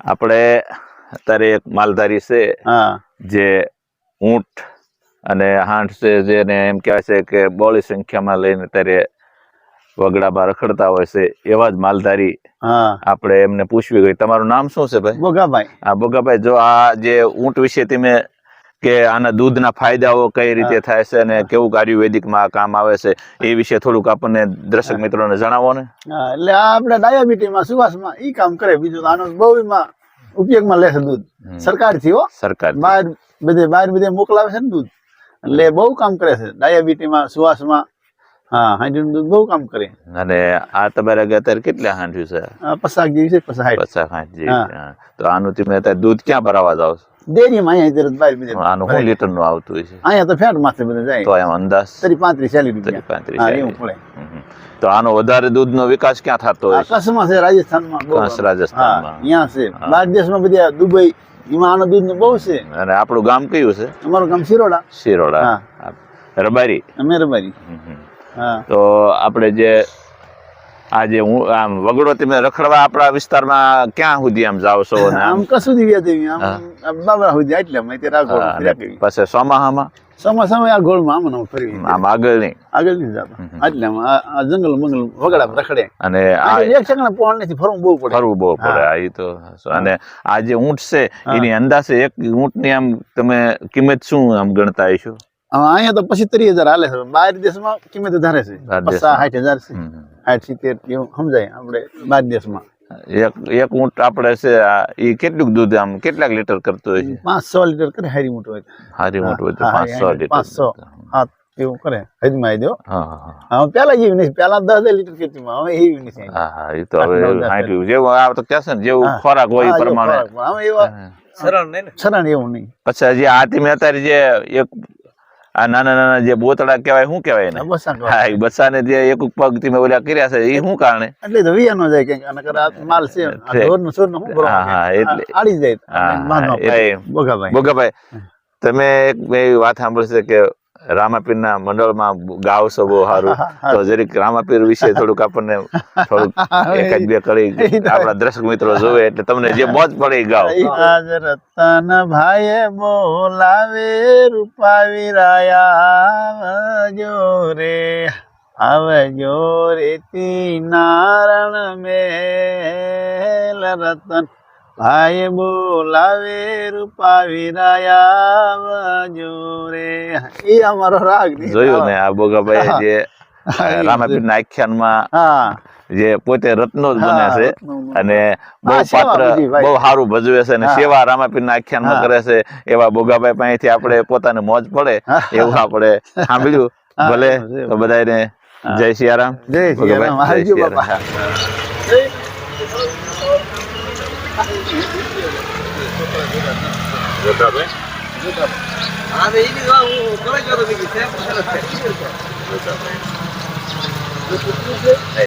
આપણે અત્યારે એક માલધારી છે જે ઊંટ અને હાંડ છે, જેને એમ કહેવાય છે કે બહોળી સંખ્યામાં લઈને અત્યારે વગડામાં રખડતા હોય છે, એવા જ માલધારી આપણે એમને પૂછવી ગઈ, તમારું નામ શું છે ભાઈ? બોગાભાઈ. હા બોગાભાઈ, જો આ જે ઊંટ વિશે તમે કે આના દૂધના ફાયદાઓ કઈ રીતે થાય છે અને કેવું આયુર્વેદિકમાં કામ આવે છે એ વિશે થોડુંક આપણને દર્શક મિત્રોને જણાવો ને. એટલે આ આપણે ડાયાબિટીસમાં સુવાસમાં ઈ કામ કરે, બીજું આનો બહુ એમાં ઉપયોગમાં લે છે દૂધ સરકારથી. સરકાર બહાર બધે મોકલાવે છે ને દૂધ, એટલે બહુ કામ કરે છે ડાયાબિટીસમાં, સુવાસમાં. હા, હાંડીનું દૂધ બહુ કામ કરે. અને આ તમારે અત્યારે કેટલા હાંડ્યું છે? 50 જેવી છે. 50 હાંડી. તો આનું તમે અત્યારે દૂધ ક્યાં ભરાવા જાવ છો? ડેરીમાં. અહીંયા બહાર બધે આનું શું લીટર નું આવતું હોય છે? અહીંયા તો ફેટ માથે બધે જાય તો એમ અંદાજ 35-40 રૂપિયા એવું પડે. તો આનો વધારે દૂધનો વિકાસ ક્યાં થતો હોય? કચ્છમાં છે, રાજસ્થાનમાં. રાજસ્થાનમાં અહીંયા છે. બહાર દેશમાં બધા દુબઈ, એમાં આનો દૂધ બહુ છે. અને આપણું ગામ કયું છે? અમારું ગામ શિરોડા. શિરોડા. રબારી. અમે રબારી. તો આપણે જે આજે હું આમ વગડો તમે રખડવા આપણા વિસ્તારમાં ક્યાં સુધી આમ જાવ છો? આમ કસુદી વ્યાદેવી, આમ બાબરા સુધી આટલે મેં તે રાખો. પછી ચોમાહામાં આ ગોળમાં આમ ફરી આમ આગળ નહીં જતા, આટલે આ જંગલ મંગલ વગડા રખડે. અને એક સેકન્ડ પહોંચ નથી, ફરવું બહુ પડે. એ તો. અને આ જે ઊંટ છે એની અંદાજે એક ઊંટની આમ તમે કિંમત શું આમ ગણતા હશો? અહીંયા તો 75,000 હાલે છે. બહાર દેશમાં કિંમત વધારે છે, 50-60,000 છે. 60-70 એવું સમજાય આપણે બહાર દેશમાં. એક ઊંટ આપણે છે એ કેટલું દૂધ આમ કેટલાક લીટર કરતો હોય છે? 500 લીટર કરે. હારી મોટો હોય, હારી મોટો હોય તો 500 લીટર. 500 એવું કરે. હજમાં દો. હા, પેલા જેવી નહીં. પેલા 10 લીટર કરતી, હવે એવી નથી. હા, એ તો હવે જેવું આ તો કહેશે ને, જેવું ખોરાક હોય એ પ્રમાણે. હવે એવા સરળ એવું નહીં. પછી હજી આ તમે અત્યારે જે એક આ નાના નાના જે બોતડા કહેવાય, શું કહેવાય એને? હા, એ બચ્ચાને જે એક પગ તમે ઓલા કર્યા છે એ શું કારણે? એટલે તો વિયા નો જાય કે માલ છે, ઢોરનું સોરનું શું કરવાનું? હા, એટલે આડી જાય. બોગાભાઈ, તમે એક વાત સાંભળી છે કે રામાપીરના મંડળમાં ગાવ છો બહુ સારું, તો જરીક રામાપીર વિશે થોડુંક આપણને થોડુંક એકાદ બે કરી આપણા દર્શક મિત્રો જોવે એટલે તમને જે મોજ પડે એ ગાવ. રતન ભાઈએ બોલાવે રૂપાવી રાયા રે, આવજો રેતી નારણ મેલ. રતન ભાઈ બોલાવે રૂપાવી રાયા રે. એ અમારો રાગ જોયું ને આ બોગાભાઈ જે રામાપીર ના આખ્યાનમાં જે પોતે રત્નો જ બને છે અને બહુ પાત્ર બહુ સારું ભજવે છે અને સેવા રામાપીર ના આખ્યાનમાં કરે છે. એવા બોગાભાઈ પાસેથી આપણે પોતાને મોજ પડે એવું આપણે સાંભળ્યું. ભલે તો બધાને જય સિયારામ. જય સિયારામ.